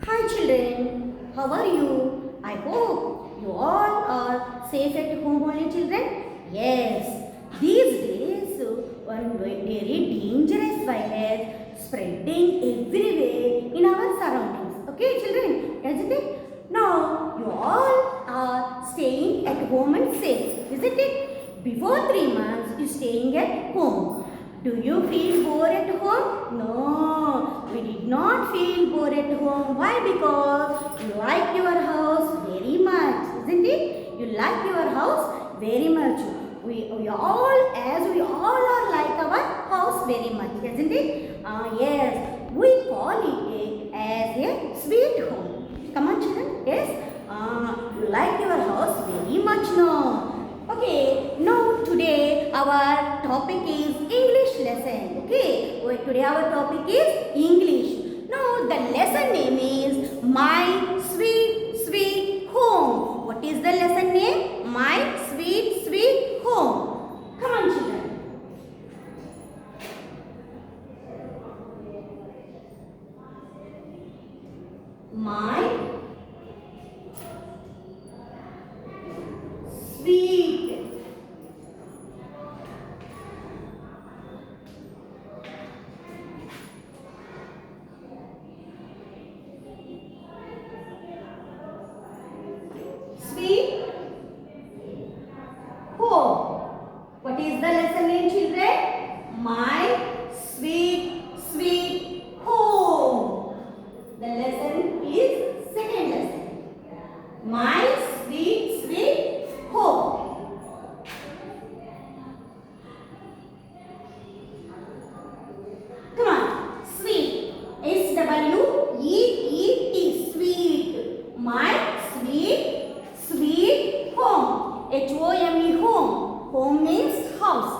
Hi children, how are you? I hope you all are safe at home only children. Yes, these days one very dangerous virus spreading everywhere in our surroundings. Okay children, isn't it? Now you all are staying at home and safe, isn't it? Before 3 months you staying at home. Do you feel bored at home? No, we did not feel bored at home. Why? Because you like your house very much, isn't it? You like your house very much. We all are like our house very much, isn't it? Yes, we call it as a sweet home. Come on, children. Yes. You like your house very much, no? Okay, now today our topic is English lesson. Okay, today our topic is English. Now the lesson name is My Sweet Sweet Home. What is the lesson name? My Sweet Sweet Home. Come on children. My sweet sweet home. What is the lesson name children? My sweet sweet home. The lesson is second lesson. My sweet sweet home. Come on, sweet. SWEET, sweet. My sweet sweet home. HOME, home. Home means house.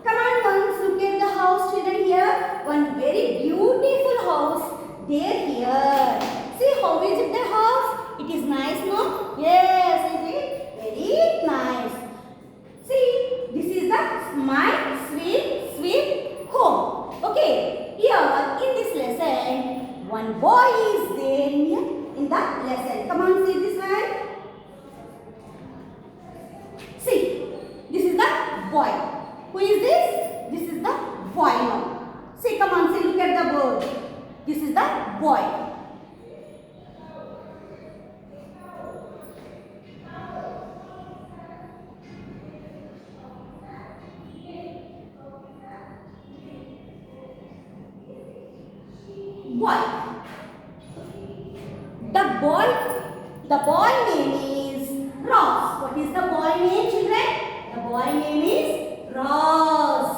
Come on, once look at the house children here. One very beautiful house. There here. See how is it the house? It is nice, no? Yes, it is very nice. See, this is the my sweet sweet home. Okay, here in this lesson, one boy is there in the lesson. Come on, see this one. See, this is the boy. Who is this? This is the boy now. See, come on, see, look at the bird. This is the boy. Boy. The boy name is Ross. What is the boy name, children? The boy name is Ross.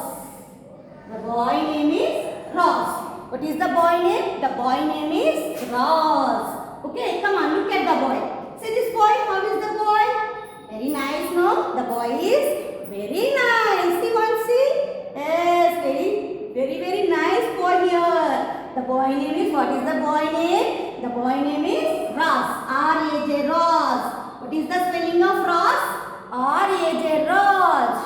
The boy name is Ross. What is the boy name? The boy name is Ross. Okay, come on, look at the boy. See this boy, how is the boy? Very nice, no? The boy is very nice. See one, see? Yes, very nice boy here. The boy name is, what is the boy name? The boy name is Ross. R-A-J, Ross. What is the spelling of Ross? R-A-J, Ross.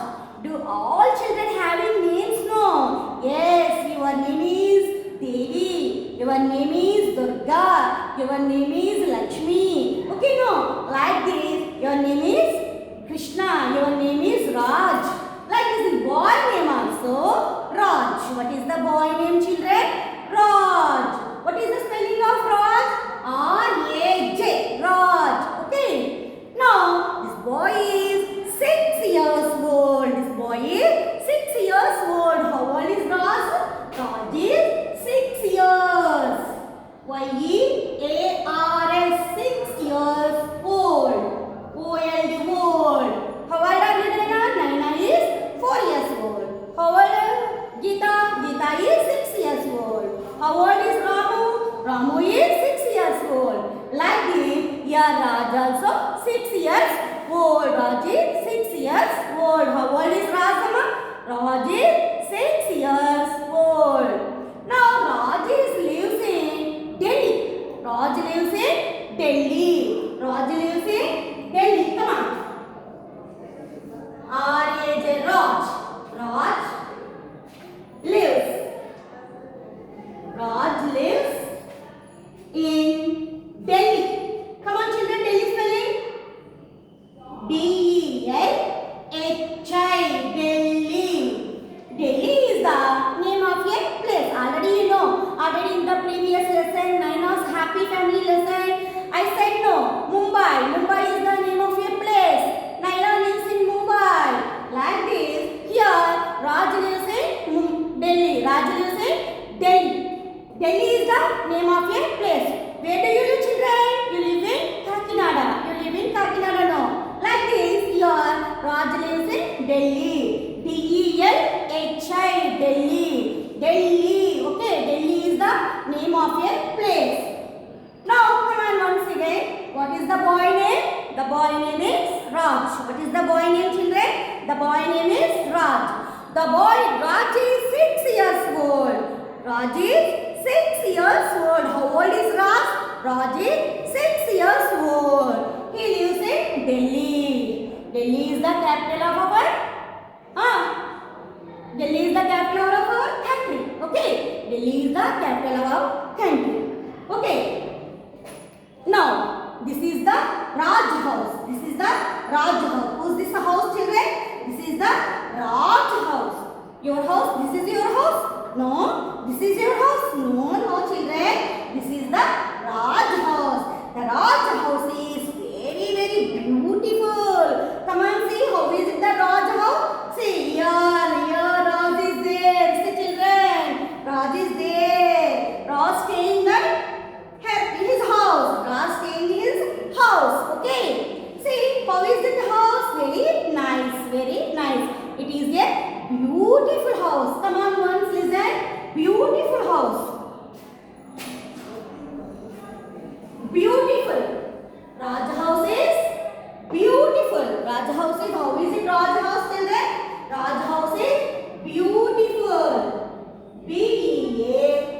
Do all children having names? No. Yes, your name is Devi. Your name is Durga. Your name is Lakshmi. Okay, no. Like this, your name is Krishna. Your name is Raj. Like this, boy name also Raj. What is the boy name, children? Raj. What is the spelling of Raj? R-A-J. Raj. Okay. Now, this boy is 6 years old. This boy is 6 years old. How old is Raj? Raj is 6 years. Y-E-A-R-S. 6 years old. O-L-D, old. How old are you, Naina? Naina is 4 years old. How old is Geeta? Geeta is 6 years old. How old is Ramu? Ramu is 6 years old. Like this, here Raj also 6 years old. Raj is 6 years old. How old is Rajama? Raj is 6 years old. Now Raj lives in Delhi. Raj lives in Delhi. Raj lives in Delhi. Come on. R-A-J, Raj. Raj lives. Raj lives in Mumbai. Mumbai is the name of a place. Naila lives in Mumbai. Like this, here Raj lives in Delhi. Raj lives in Delhi. Delhi is the name of a place. Where do you live, children? You live in Kakinada. You live in Kakinada now. Like this, here Raj lives in Delhi. D-E-L-H-I, Delhi. Delhi. Okay, Delhi is the name of a place. Now, come on once again. What is the boy name? The boy name is Raj. What is the boy name, children? The boy name is Raj. The boy Raj is 6 years old. Raj is 6 years old. How old is Raj? Raj is 6 years old. He lives in Delhi. Delhi is the capital of our Delhi is the capital of our country. Okay. Delhi is the capital of our country. Okay. Now, this is the Raj house. This is the Raj house. Who's this house, children? This is the Raj house. Your house? This is your house? No. This is your house? No, children. This is the Raj house. The Raj house is very, very beautiful. Come and see how is it the Raj house? See, here Raj is there. See, children. Raj is there. Raj staying there. In his house. Raj staying in his house. Okay. See, how is it house? Very nice. Very nice. It is a beautiful house. Come on, once listen. Beautiful house. Beautiful. Raj house is beautiful. Raj house is, how is it Raj house, children? Raj house is beautiful. B-E-A-U-T-I-F-U-L.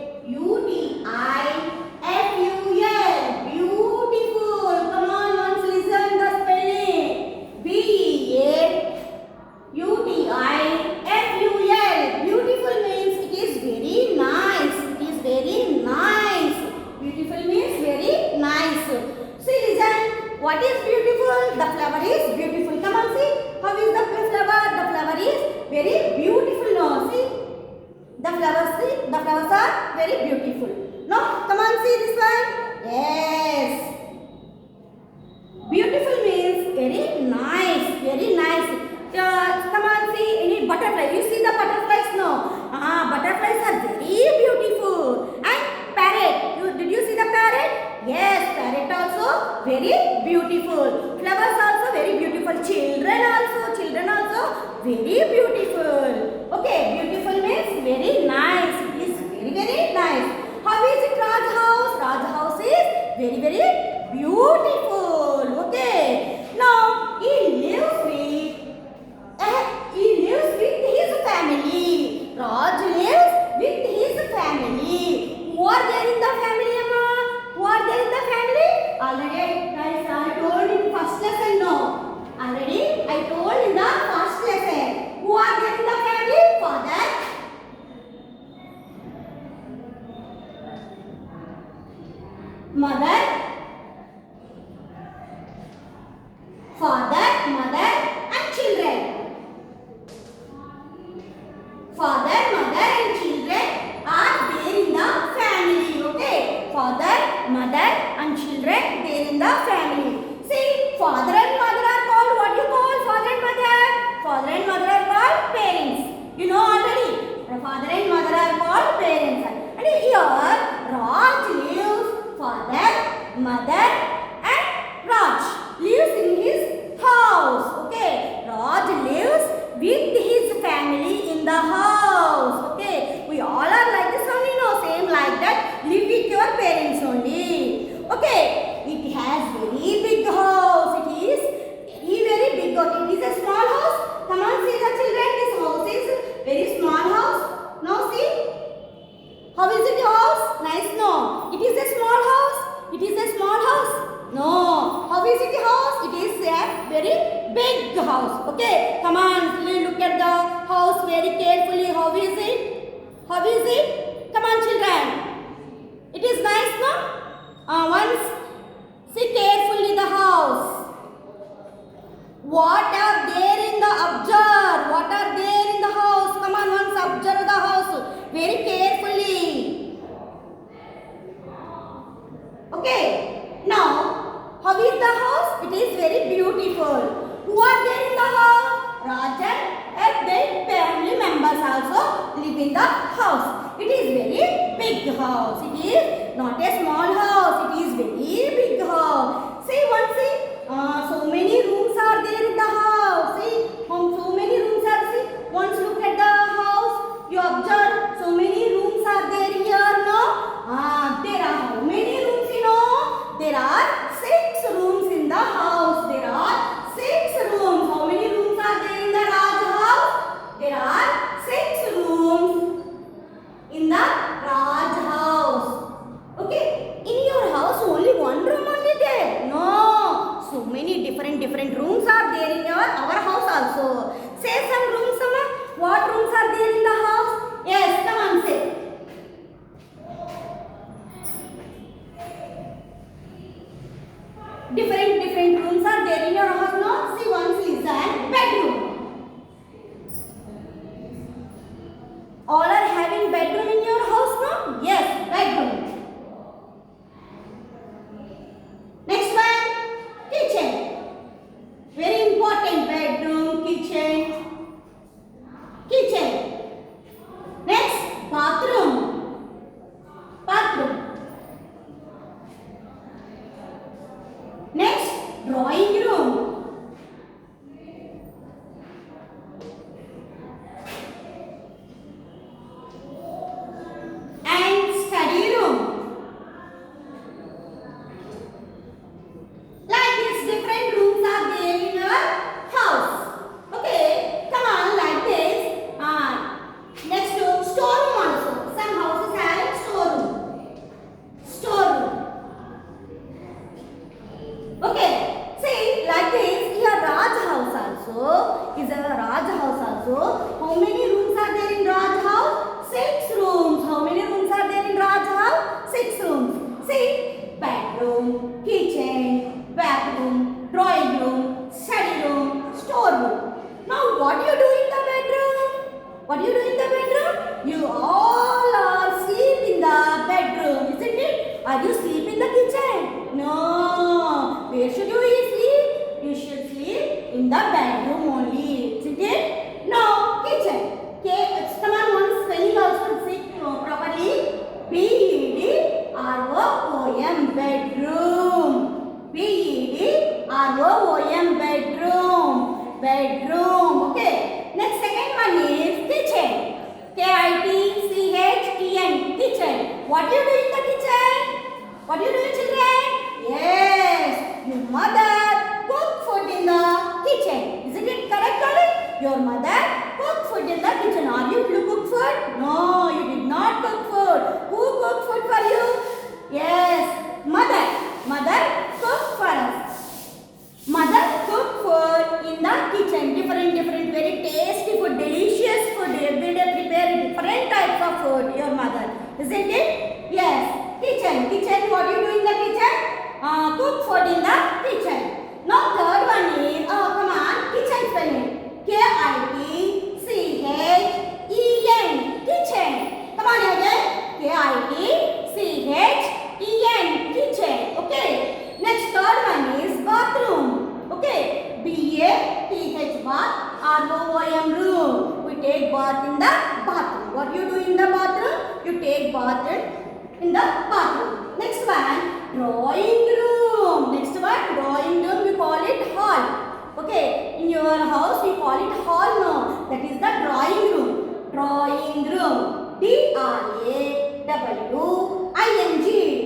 Beautiful. Come on, once listen the spelling. B-E-A-U-T-I-F-U-L. Beautiful means it is very nice. It is very nice. Beautiful means very nice. See, listen. What is beautiful? The flower is beautiful. Come on, see. How is the flower? The flower is very beautiful now. See. The flowers are very beautiful. No, come on, see this one. Yes. Beautiful means very nice, very nice. Come on, see any butterfly. You see the butterflies now? Butterflies are very beautiful. And parrot. Did you see the parrot? Yes, parrot also very beautiful. Flowers also very beautiful. Children also very beautiful. Okay, beautiful means very nice. It is very, very nice. How is it Raj house? Raj house is very, very beautiful. Okay. Now, he lives with his family. Raj lives with his family. Who are there in the family, Amma? Who are there in the family? Already, guys, I told in first lesson, no. Already, I told in the first lesson. Who are there in the family? Father, mother, and children. Father, mother and children are there in the family. Okay. Father, mother and children there in the family. See, father and mother are called, what you call father and mother? Father and mother are called parents. You know already. Father and mother are called parents. And here, Raj lives, father, mother and Raj lives in his house. Okay. Raj lives with his family in the house. Okay. We all are like this only, no? Same like that. Live with your parents only. Okay. It has very big house. It is very big house. It is a small house. Come on, see the children. This house is very small house. Now see. How is it house? Nice, no? It is a small house. It is a small house. No. How is it house? It is a very big house. Okay. Come on. Look at the house very carefully. How is it? How is it? Come on, children. It is nice, no? Once see carefully the house. What are there in the observe? What are there in the house? Come on, once observe the house very carefully. Okay. Now, How is the house? It is very beautiful. Who are there in the house? Raj and their family members also live in the house. It is very big house. It is not a small house. It is very big house. See, so many rooms are there in the house. See, so many rooms are there. Once look at the house, you observe so many rooms are there here. No, there are how many rooms? You know, there are 6 rooms in the house. There are 6 rooms. How many rooms are there in the Raj house? There are 6 rooms in the Raj house. Okay, in your house only one room only there? No, so many different rooms are there in our house also. Say some rooms, Amma. What rooms are there in the house? Yes, come on, say. Different rooms are there in your house. No, see, one is a bedroom. All are having bedroom in your house, no? Yes, bedroom. Next one, kitchen. Very important, bedroom, kitchen. Kitchen. Next, bathroom. Bathroom. Next, drawing room. And study room. Like this, different rooms are there in your house. Okay, come on, like this. Next to storeroom also. Some houses have storeroom. Storeroom. Okay, see, like this, here Raj house also is a Raj house also. How many rooms are there in Raj house? 6 rooms. How many rooms are there in Raj house? 6 rooms. See, bedroom, kitchen, bathroom, drawing room, study room, storeroom. Now, what do you do in the bedroom? What do you do in the bedroom? You all are sleep in the bedroom, isn't it? Are you sleep in the kitchen? No. Where should you sleep? You should sleep in the bedroom only, isn't it? No, kitchen. Okay, come on, one spelling also say properly. B-E-D-R-O-O-M, bedroom. B-E-D-R-O-O-M, bedroom. Bedroom. Okay. Next, second one is kitchen. K-I-T-C-H-E-N, kitchen. What do you do in the kitchen? What do you do, children? Yes, your mother cook food in the kitchen. Isn't it correct, Ollie? Your mother cook food in the kitchen. Are you cook food? No, you did not cook food. Who cooked food for you? Yes, mother. Mother cooked for us. Mother cooked food in the kitchen. Different, very tasty food, delicious food. Every day prepare different types of food. Your mother, isn't it? Yes. Kitchen. Kitchen. What do you do in the kitchen? Cook food in the kitchen. Now third one is come on, kitchen spelling. K-I-T-C-H-E-N. Kitchen. Come on again. K-I-T-C-H-E-N. Kitchen. Okay. Next third one is bathroom. Okay. B-A-T-H bath. R-O-O-M room. We take bath in the bathroom. What do you do in the bathroom? You take bath in the bathroom. Next one, drawing room. Next one, drawing room. We call it hall. Okay. In your house, we call it hall. No, that is the drawing room. Drawing room. D-R-A-W-I-N-G.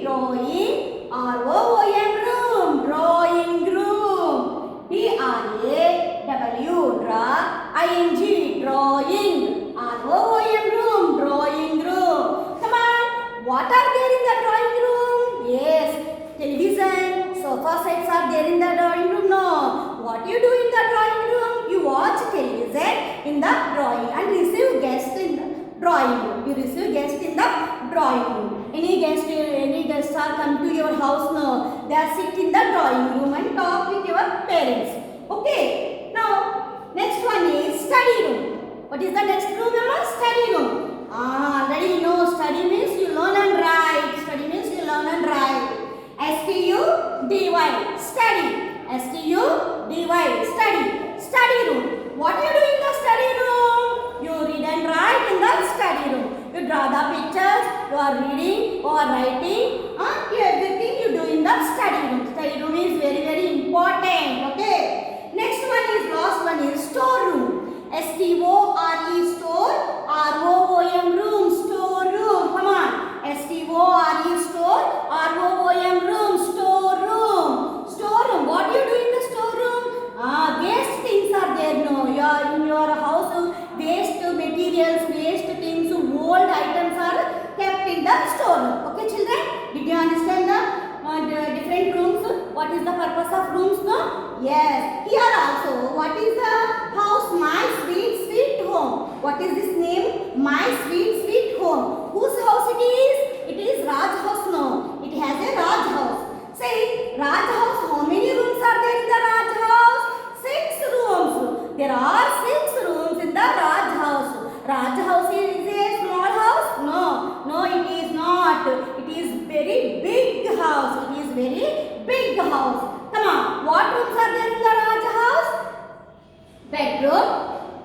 Drawing. R-O-O-M room. Drawing room. D-R-A-W. Draw. I-N-G. Drawing. R-O-O-M room. Drawing room. Come on. What are there in the drawing room? Yes. Television. Sofa sets are there in the drawing room. No. What you do in the drawing room? You watch television in the drawing and receive guests in the drawing room. You receive guests in the drawing room. Any guests are come to your house? No. They are sit in the drawing room and talk with your parents. Okay. Now, next one is study room. What is the next room? Study room. Already you know study means you learn and write. Study means you learn and write. S study, study, study, study, study room. What do you do in the study room? You read and write in the study room. You draw the pictures, you are reading or writing, everything you do in the study room. Study room is very, very important. Okay. Next one is, last one is storeroom. S-T-O-R-E, store, R-O-O-M, room, storeroom. Come on. S-T-O-R-E, store, R-O-O-M, room, storeroom. Storeroom. What do you do in the storeroom? Waste things are there. No, you are in your house. Waste materials, waste things, old items are kept in the storeroom. Okay, children? Did you understand the different rooms? What is the purpose of rooms? No? Yes. Here also, what is the house? My sweet, sweet home. What is this name? My sweet, sweet home. Whose house it is? It is Raj house. No, it has a Raj house. Say, Raj house. How many rooms are there in the Raj house? 6 rooms. There are 6 rooms in the Raj house. Raj house is a small house? No, no, it is not. It is very big house. It is very big house. Come on, what rooms are there in the Raj house? Bedroom,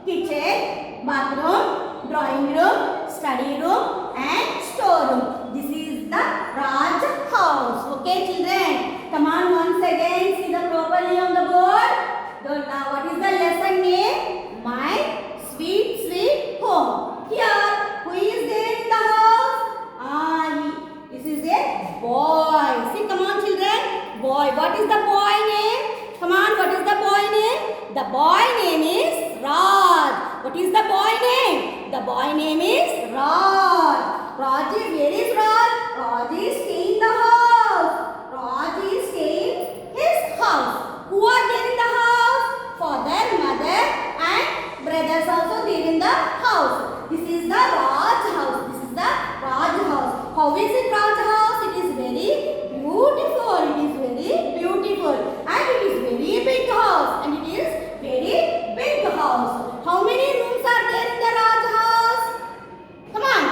kitchen, bathroom, drawing room, study room and storeroom. This is the Raj house. Okay, children? Come on, once again, see the properly on the board. What is the lesson name? My sweet, sweet home. Here, who is there in the house? This is a boy. See, come on, children. Boy. What is the boy name? Come on, what is the boy name? The boy name is Raj. What is the boy name? The boy name is Raj. Raj is, where is Raj? Raj is staying in the house. Raj is staying his house. Who are there in the house? Father, mother and brothers also there in the house. This is the Raj house. This is the Raj house. How is it Raj house? It is very beautiful. It is very beautiful. And it is very big house. And it is very big house. How many rooms are there in the Raj house? Come on.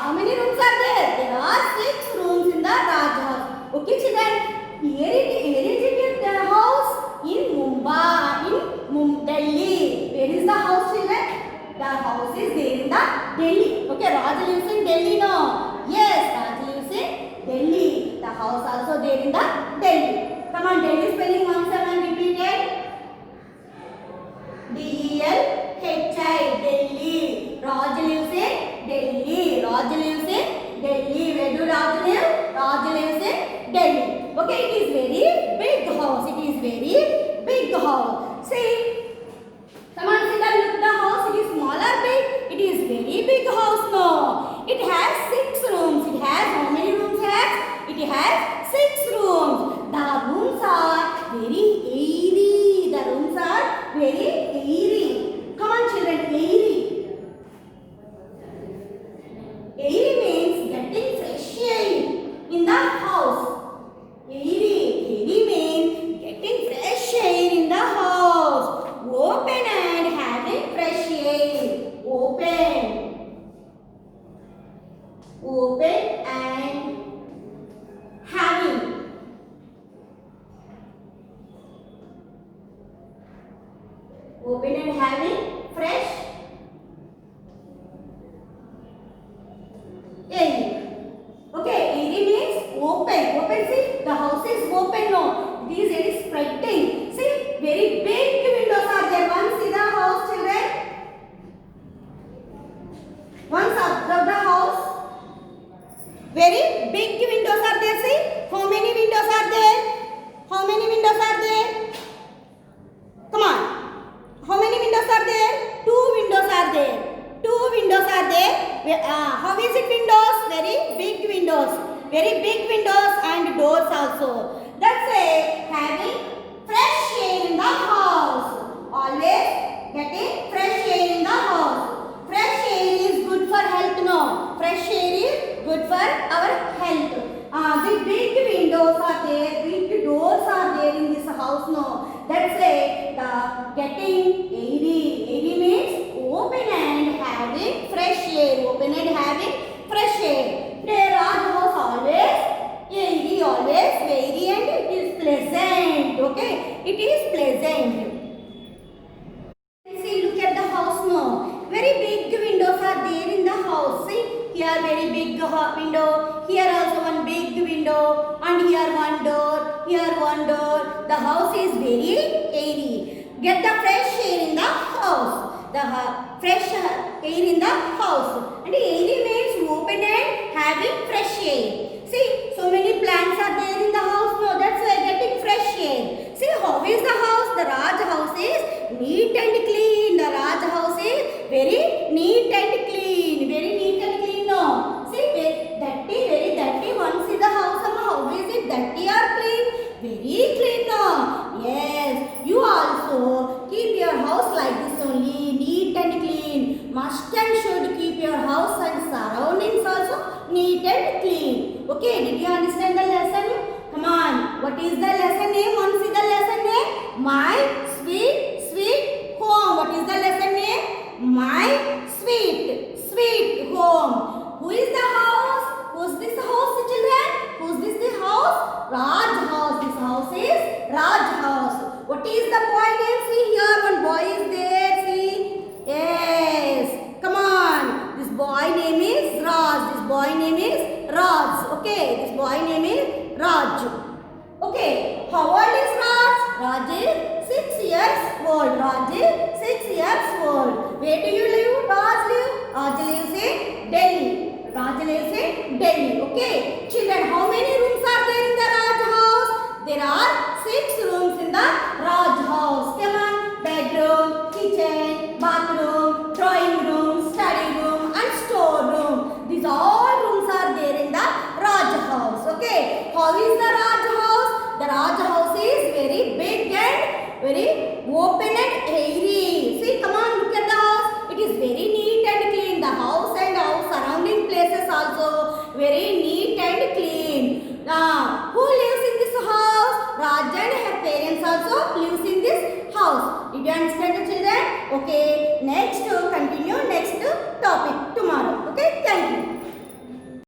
How many rooms are there? There are 6 rooms in the Raj house. Okay, children. Where is it the house? In Mumbai, in Delhi. Where is the house, children? The house is there in the Delhi. Okay, Raj lives in Delhi, no? Yes, Raj lives in Delhi. The house also there in the Delhi. Come on, Delhi spelling once and repeat it. D-E-L-H-I, Delhi. Raj lives in Delhi. Raj lives in Delhi. Where do Raj live? Raj lives in Delhi. Okay, it is very big house. It is very big house. See, come on, see the house. It is small or big? It is very big house. No, it has 6 rooms. It has how many rooms? It has 6 rooms. The rooms are very airy. The rooms are very airy. Come on, children, airy. Airy means getting fresh air in the house. Airy means getting fresh air in the house. Open and having fresh air. Open and having. Open and having fresh air. Okay, airy means open. Open, see, the house is open now. It is spreading. See, very big windows are there. Once see the house, children. Once observe the house. Very big windows are there. See, how many windows are there? How many windows are there? Come on. How many windows are there? 2 windows are there. 2 windows are there. How is it windows? Very big windows. Very big windows and doors also. That's it. Having fresh air in the house. Always getting fresh air in the house. Fresh air is good for health, no? Fresh air is good for our health. The big windows are there. Big doors are there in this house, no? That's it. The getting airy. Airy means open and having fresh air. Open and having fresh air. There are house always airy, always very And here one door, here one door. The house is very airy. Get the fresh air in the house. The fresh air in the house. And airy means open and having fresh air. See, so many plants are there in the house. No, that's why getting fresh air. See, how is the house? The Raj house is neat and clean. The Raj house is very neat and clean. Very neat and clean. No. See, very dirty. Once in the house, how is it dirty or clean? Very clean. No. Yes. You also keep your house like this only. Neat and clean. Must and should keep your house and surroundings also neat and clean. Okay, did you understand the lesson? Come on. What is the lesson name? Once see the lesson name. My sweet, sweet home. What is the lesson name? My sweet, sweet home. Who is the house? Who's this house, children? Who's this house? Raj house. This house is Raj house. What is the boy name? See here, one boy is there. See? Yes. Come on. This boy name is Raj. This boy name is Raj. Okay. This boy name is Raj. Okay. How old is Raj? Raj is 6 years old. Raj is 6 years old. Where do you live? Raj live? Raj lives in Delhi. Raj lives in Delhi. Okay. Children, how many rooms are there in the Raj house? There are 6 rooms in the Raj house. Come on. Bedroom, kitchen, bathroom, drawing room, study room and store room. These all rooms are there in the Raj house. Okay. How is the Raj house? The Raj house is very big and very open and airy. See, come on, look at the house. It is very neat and clean. The house and our surrounding places also very neat and clean. Now, who lives in this house? Raj and her parents also lives in this house. Did you understand the children? Okay, next continue next topic tomorrow. Okay, thank you.